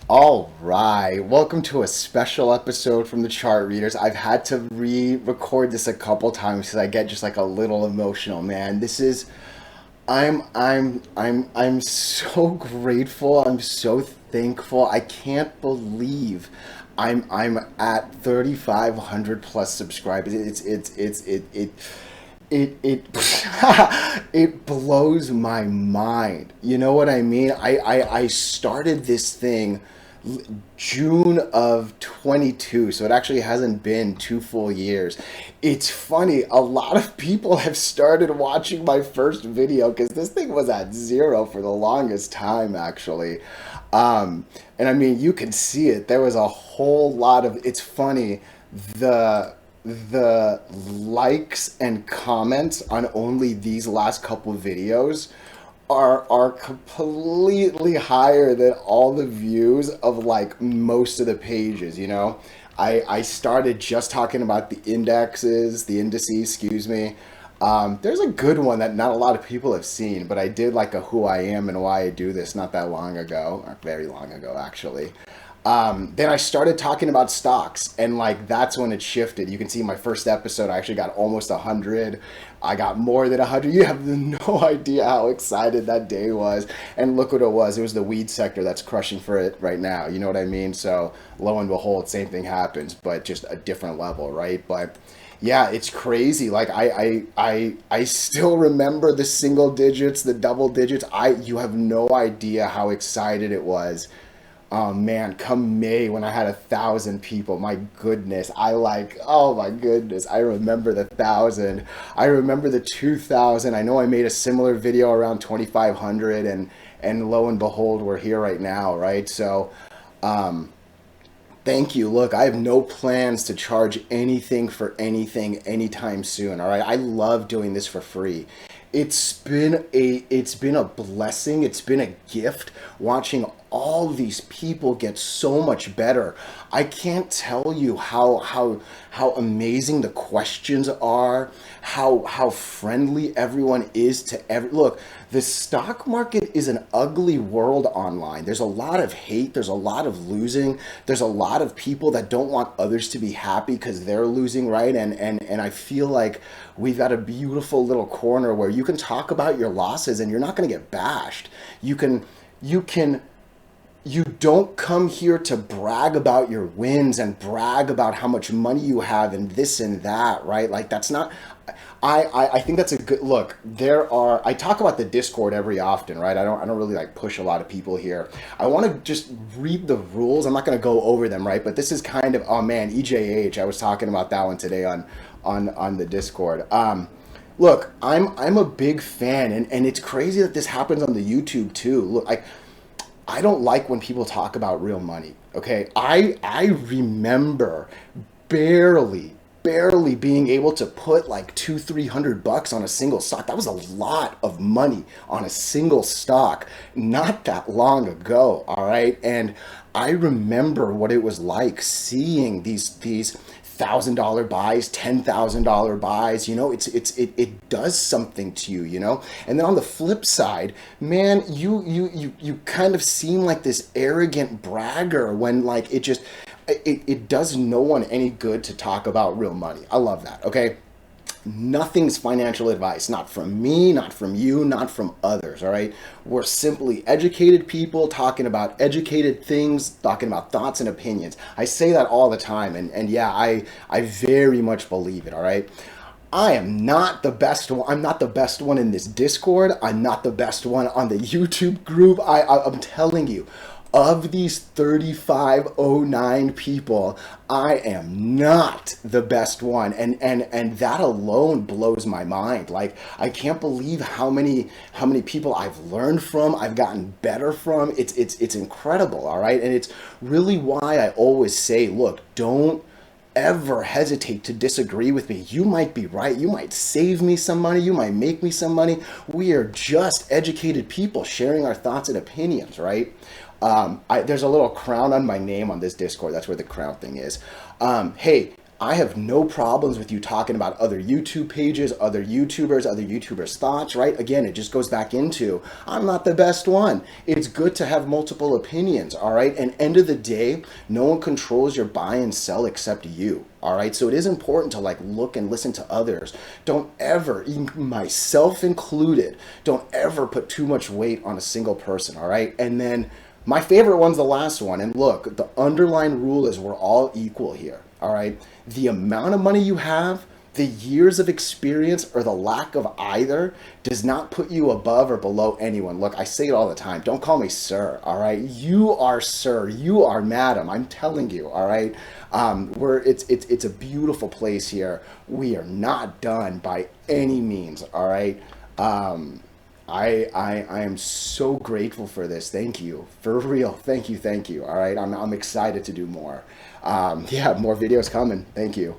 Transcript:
All right, welcome to a special episode from the Chart Readers. I've had to re-record this a couple times because I get just like a little emotional, man. I'm so grateful. I'm so thankful. I can't believe I'm at 3,500 plus subscribers. It it blows my mind. You know what I mean? I started this thing June of 22, so it actually hasn't been 2 full years. It's funny, a lot of people have started watching my first video because this thing was at zero for the longest time, actually. And I mean, you can see it. There was a whole lot of. It's funny, the the likes and comments on only these last couple videos are completely higher than all the views of like most of the pages, you know? I started just talking about the indices, excuse me. There's a good one that not a lot of people have seen, but I did like a who I am and why I do this not that long ago, or very long ago actually. Then I started talking about stocks, and like that's when it shifted. You can see my first episode, I actually got almost 100. I got more than 100. You have no idea how excited that day was. And look what it was. It was the weed sector that's crushing for it right now. You know what I mean? So lo and behold, same thing happens, but just a different level, right? But yeah, it's crazy. Like I still remember the single digits, the double digits. You have no idea how excited it was. Oh man, come May when I had 1,000 people, my goodness, oh my goodness, I remember the 1,000. I remember the 2,000. I know I made a similar video around 2,500, and lo and behold, we're here right now, right? So, thank you. Look, I have no plans to charge anything for anything anytime soon. All right. I love doing this for free. It's been a blessing. It's been a gift watching all these people get so much better. I can't tell you how amazing the questions are, how friendly everyone is to every look. The stock market is an ugly world online. There's a lot of hate, there's a lot of losing, there's a lot of people that don't want others to be happy because they're losing, right? And I feel like we've got a beautiful little corner where you can talk about your losses and you're not going to get bashed. You can you don't come here to brag about your wins and brag about how much money you have and this and that, right? Like that's not. I think that's a good look. I talk about the Discord every often, right? I don't really like push a lot of people here. I want to just read the rules. I'm not going to go over them, right? But this is kind of, oh man, EJH. I was talking about that one today on the Discord. Look, I'm a big fan, and it's crazy that this happens on the YouTube too. Look, I don't like when people talk about real money. Okay, I remember barely barely being able to put like 200-300 bucks on a single stock. That was a lot of money on a single stock not that long ago. All right, and I remember what it was like seeing these $1,000 buys, $10,000 buys. You know, it does something to you. You know, and then on the flip side, man, you kind of seem like this arrogant bragger when like it does no one any good to talk about real money. I love that. Okay, nothing's financial advice, not from me, not from you, not from others. All right, we're simply educated people talking about educated things, talking about thoughts and opinions. I say that all the time, and yeah, I very much believe it. All right, I am not the best one. I'm not the best one in this Discord. I'm not the best one on the YouTube group. I'm telling you, of these 3,509 people, I am not the best one. And that alone blows my mind. Like I can't believe how many people I've learned from, I've gotten better from. It's incredible, all right? And it's really why I always say, look, don't ever hesitate to disagree with me. You might be right. You might save me some money. You might make me some money. We are just educated people sharing our thoughts and opinions, right? There's a little crown on my name on this Discord. That's where the crown thing is. Hey, I have no problems with you talking about other YouTube pages, other YouTubers, other YouTubers' thoughts, right? Again, it just goes back into, I'm not the best one. It's good to have multiple opinions, all right? And end of the day, no one controls your buy and sell except you. All right, so it is important to like look and listen to others. Don't ever, myself included, don't ever put too much weight on a single person. All right, and then my favorite one's the last one. And look, the underlying rule is we're all equal here. All right, the amount of money you have, the years of experience, or the lack of either does not put you above or below anyone. Look, I say it all the time. Don't call me sir, all right? You are sir. You are madam. I'm telling you, all right? It's a beautiful place here. We are not done by any means, all right? I am so grateful for this. Thank you. For real. Thank you. All right. I'm excited to do more. Yeah, more videos coming. Thank you.